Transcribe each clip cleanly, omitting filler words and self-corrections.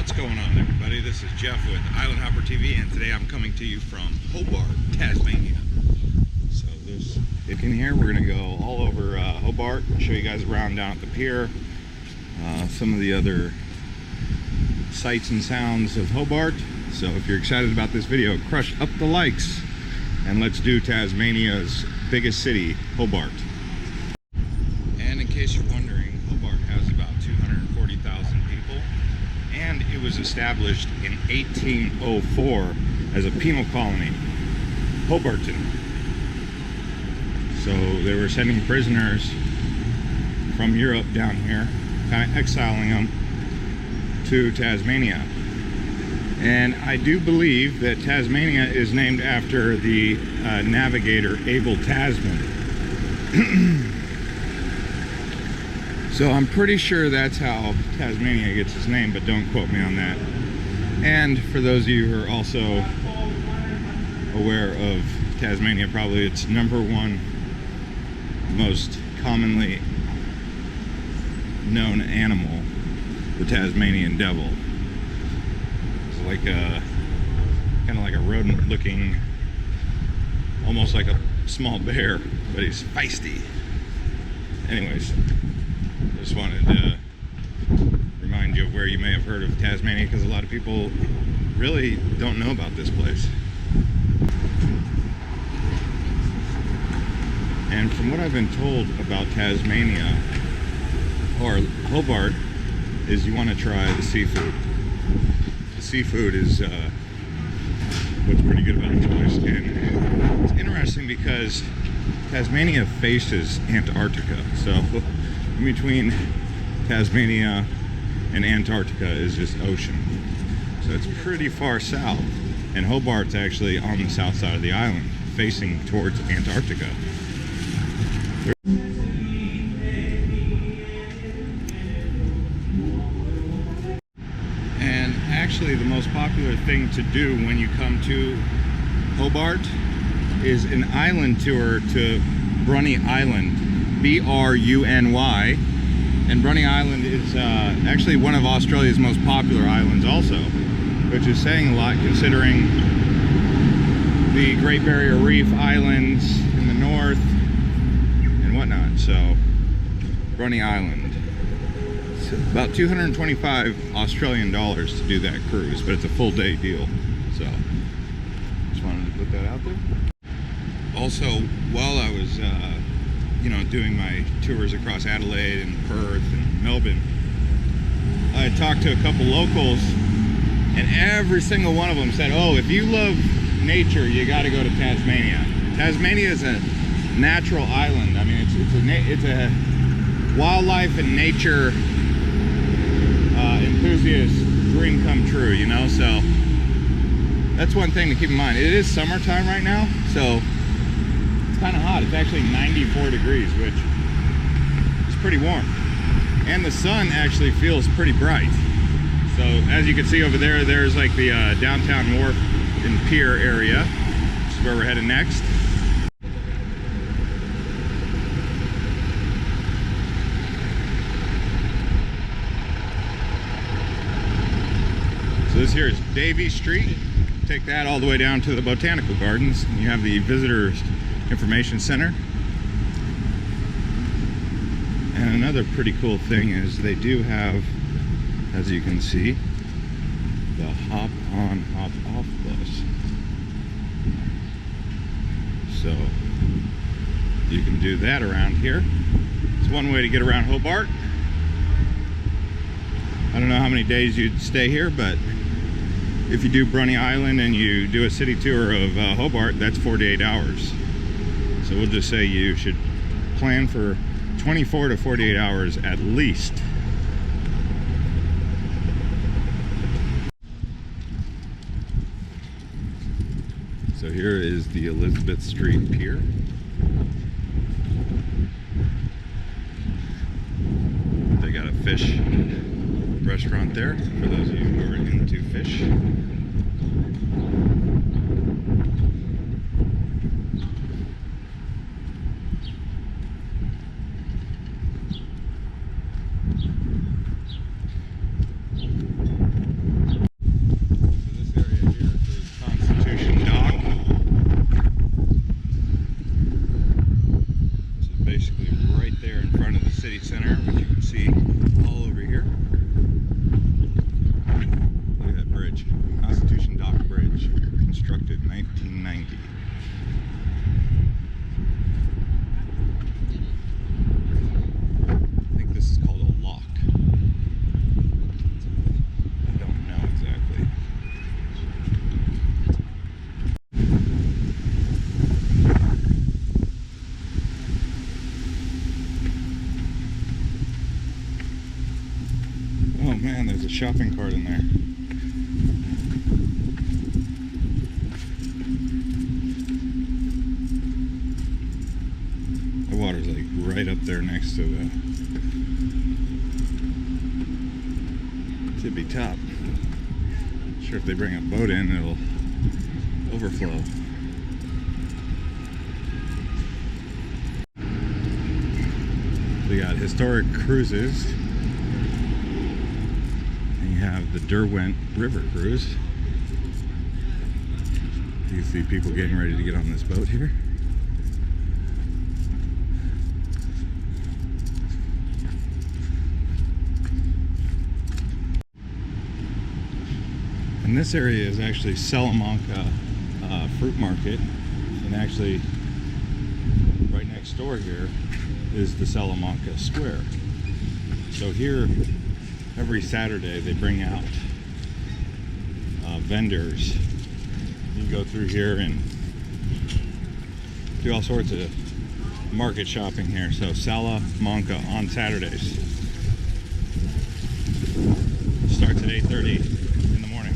What's going on, everybody? This is Jeff with Island Hopper TV, and today I'm coming to you from Hobart, Tasmania. So if in here, we're going to go all over Hobart, show you guys around down at the pier, some of the other sights and sounds of Hobart. So if you're excited about this video, crush up the likes, and let's do Tasmania's biggest city, Hobart. And in case you're wondering, Hobart has about 240,000 people, and it was established in 1804 as a penal colony, Hobarton. So they were sending prisoners from Europe down here, kind of exiling them to Tasmania. And I do believe that Tasmania is named after the navigator Abel Tasman. So I'm pretty sure that's how Tasmania gets its name, but don't quote me on that. And for those of you who are also aware of Tasmania, probably its #1 most commonly known animal, the Tasmanian devil. It's like a kind of like a rodent looking, almost like a small bear, but he's feisty. Anyways, just wanted to remind you of where you may have heard of Tasmania, because a lot of people really don't know about this place. And from what I've been told about Tasmania, or Hobart, is you want to try the seafood. The seafood is what's pretty good about this place. And it's interesting because Tasmania faces Antarctica. So in between Tasmania and Antarctica is just ocean. So it's pretty far south. And Hobart's actually on the south side of the island, facing towards Antarctica. And actually the most popular thing to do when you come to Hobart is an island tour to Bruny Island, B-R-U-N-Y. And Bruny Island is actually one of Australia's most popular islands also, which is saying a lot considering the Great Barrier Reef Islands in the north and whatnot. So Bruny Island, it's about 225 Australian dollars to do that cruise, but it's a full day deal. So just wanted to put that out there. Also, while I was doing my tours across Adelaide and Perth and Melbourne, I talked to a couple locals, and every single one of them said, oh, if you love nature, you got to go to Tasmania. Tasmania is a natural island. I mean, it's a wildlife and nature enthusiast dream come true, you know. So that's one thing to keep in mind. It is summertime right now, so it's kind of hot. It's actually 94 degrees, which is pretty warm. And the sun actually feels pretty bright. So as you can see over there, there's like the downtown wharf and pier area, which is where we're headed next. So this here is Davy Street. Take that all the way down to the Botanical Gardens. You have the Visitors Information Center. And another pretty cool thing is they do have, as you can see, the hop on, hop off bus. So you can do that around here. It's one way to get around Hobart. I don't know how many days you'd stay here, but if you do Bruny Island and you do a city tour of Hobart, that's 48 hours. So we'll just say you should plan for 24 to 48 hours at least. So here is the Elizabeth Street Pier. They got a fish restaurant there for those of you who are into fish. constructed in 1990. I think this is called a lock. I don't know exactly. Oh man, there's a shopping cart in there. The water's like right up there next to the tippy top. Not sure if they bring a boat in, it'll overflow. We got historic cruises. And you have the Derwent River Cruise. You can see people getting ready to get on this boat here. And this area is actually Salamanca fruit market, and actually right next door here is the Salamanca Square. So here every Saturday they bring out vendors. You can go through here and do all sorts of market shopping here. So Salamanca on Saturdays. Starts at 8:30 in the morning.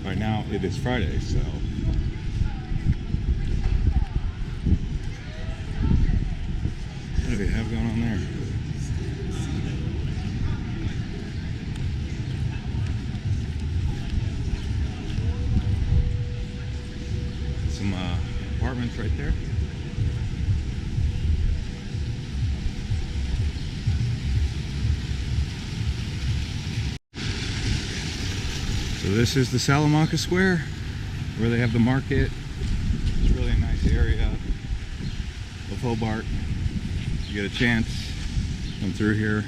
Right now it is Friday, so what do we have going on there? Some apartments right there. So this is the Salamanca Square, where they have the market. It's really a nice area of Hobart. If you get a chance, come through here.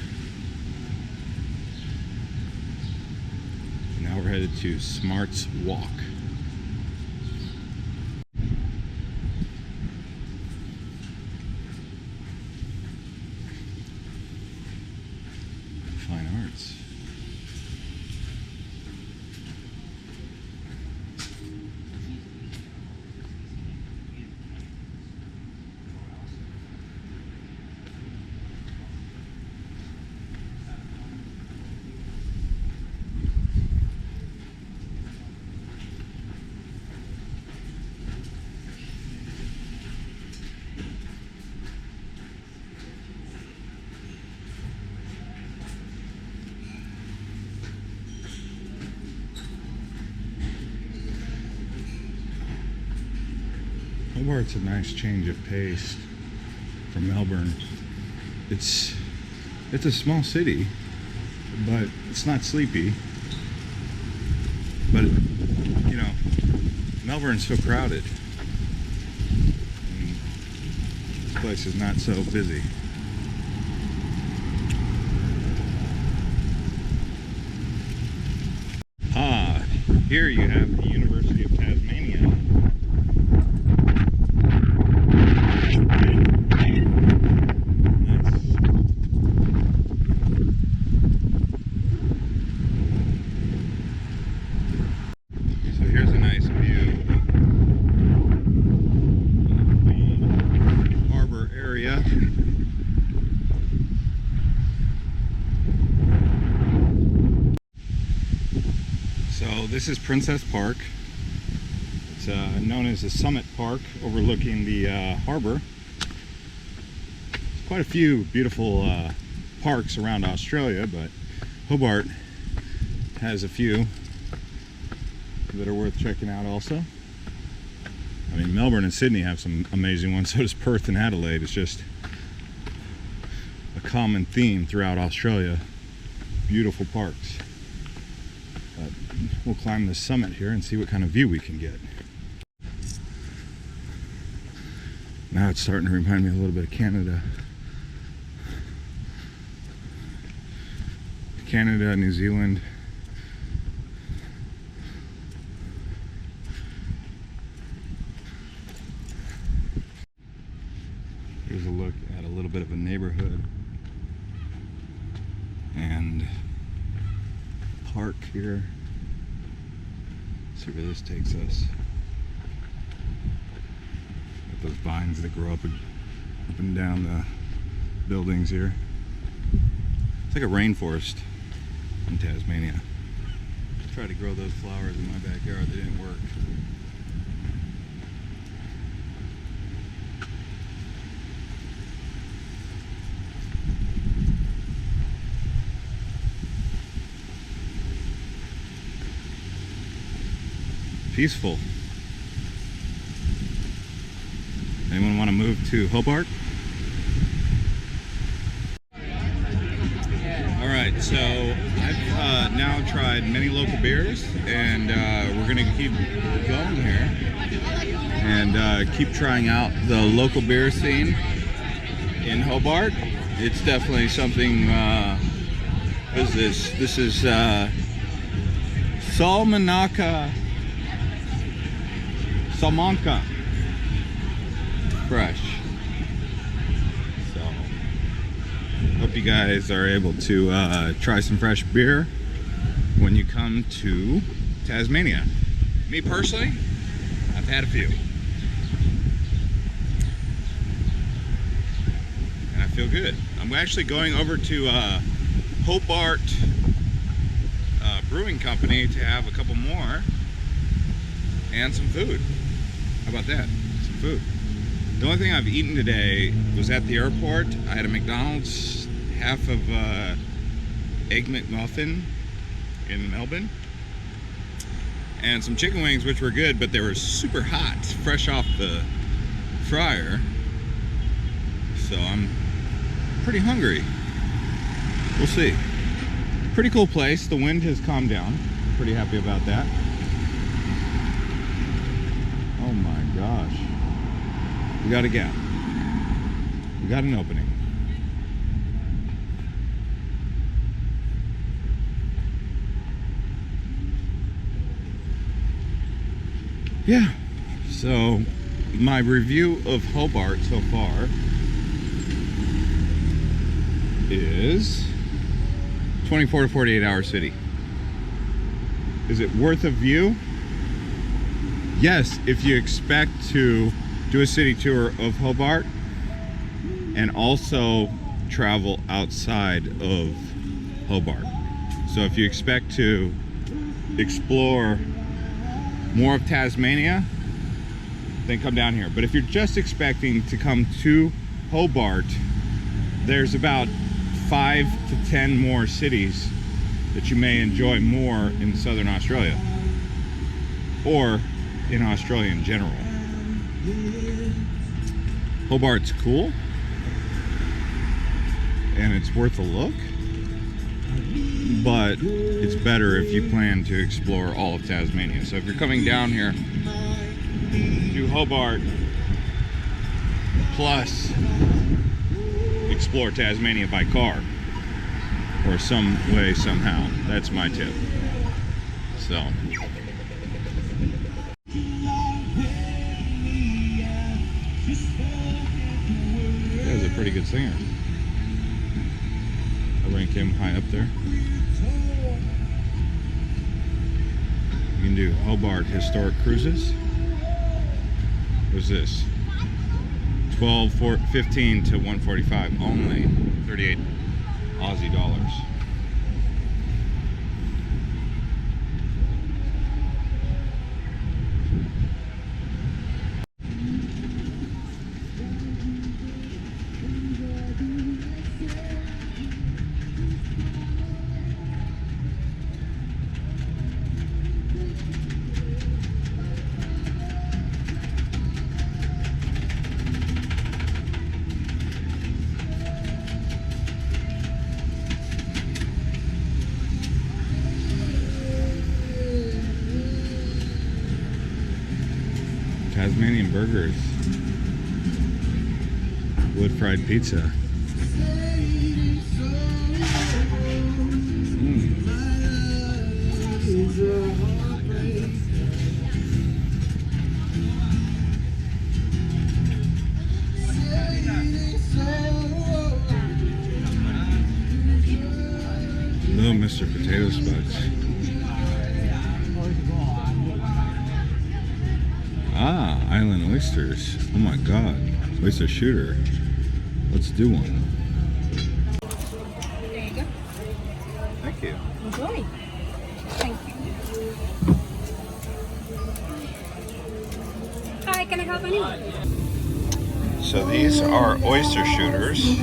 Now we're headed to Smart's Walk. Fine arts. Hobart's a nice change of pace from Melbourne. It's a small city, but it's not sleepy. But you know, Melbourne's so crowded, and this place is not so busy. Ah, here you have the University of Tasmania. So this is Princess Park. It's known as the Summit Park, overlooking the harbor. There's quite a few beautiful parks around Australia, but Hobart has a few that are worth checking out also. I mean, Melbourne and Sydney have some amazing ones, so does Perth and Adelaide. It's just a common theme throughout Australia. Beautiful parks. But we'll climb the summit here and see what kind of view we can get. Now it's starting to remind me a little bit of Canada. Canada, New Zealand. Here's a look at a little bit of a neighborhood and park here. See where this takes us. Got those vines that grow up and down the buildings here. It's like a rainforest in Tasmania. Tried to grow those flowers in my backyard, they didn't work. Peaceful. Anyone want to move to Hobart? Alright, so I've now tried many local beers, and we're going to keep going here and keep trying out the local beer scene in Hobart. It's definitely something. What is this? This is Salamanca fresh. So hope you guys are able to try some fresh beer when you come to Tasmania. Me personally, I've had a few and I feel good. I'm actually going over to Hobart Brewing Company to have a couple more and some food. How about that? Some food. The only thing I've eaten today was at the airport. I had a McDonald's half of Egg McMuffin in Melbourne and some chicken wings, which were good, but they were super hot, fresh off the fryer. So I'm pretty hungry. We'll see. Pretty cool place. The wind has calmed down. Pretty happy about that. Oh my gosh. We got a gap. We got an opening. Yeah. So my review of Hobart so far is 24 to 48 hour city. Is it worth a view? Yes, if you expect to do a city tour of Hobart and also travel outside of Hobart. So if you expect to explore more of Tasmania, then come down here. But if you're just expecting to come to Hobart, there's about 5 to 10 more cities that you may enjoy more in Southern Australia or in Australia in general. Hobart's cool and it's worth a look, but it's better if you plan to explore all of Tasmania. So if you're coming down here to Hobart plus explore Tasmania by car or some way, somehow, that's my tip. So guy's a pretty good singer. I rank him high up there. You can do Hobart historic cruises. What's this? 15 to 145 only, 38 Aussie dollars. Tasmanian burgers. wood fried pizza. Little Mr. Potato Spuds. Ah, island oysters. Oh my god. Oyster shooter. Let's do one. There you go. Thank you. Enjoy. Thank you. Hi, can I help anyone? So these are oyster shooters.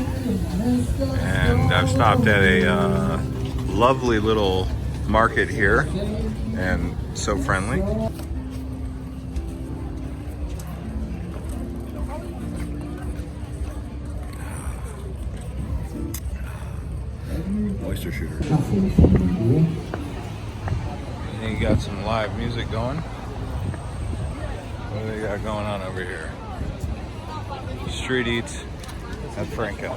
And I've stopped at a lovely little market here. And so friendly. Oyster shooter. And you got some live music going. What do they got going on over here? Street eats at Franco.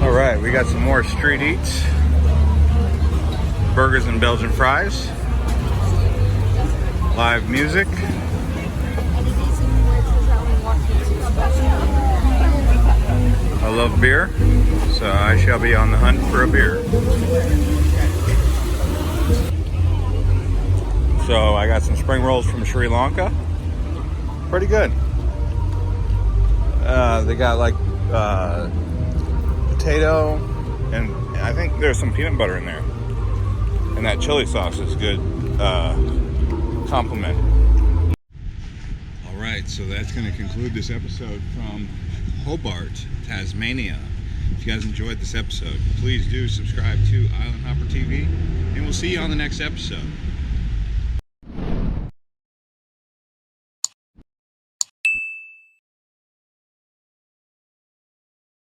All right, we got some more street eats. Burgers and Belgian fries. Live music. I love beer, so I shall be on the hunt for a beer. So I got some spring rolls from Sri Lanka. Pretty good. They got like potato, and I think there's some peanut butter in there. And that chili sauce is good compliment. All right, so that's going to conclude this episode from Hobart, Tasmania. If you guys enjoyed this episode, please do subscribe to Island Hopper TV, and we'll see you on the next episode.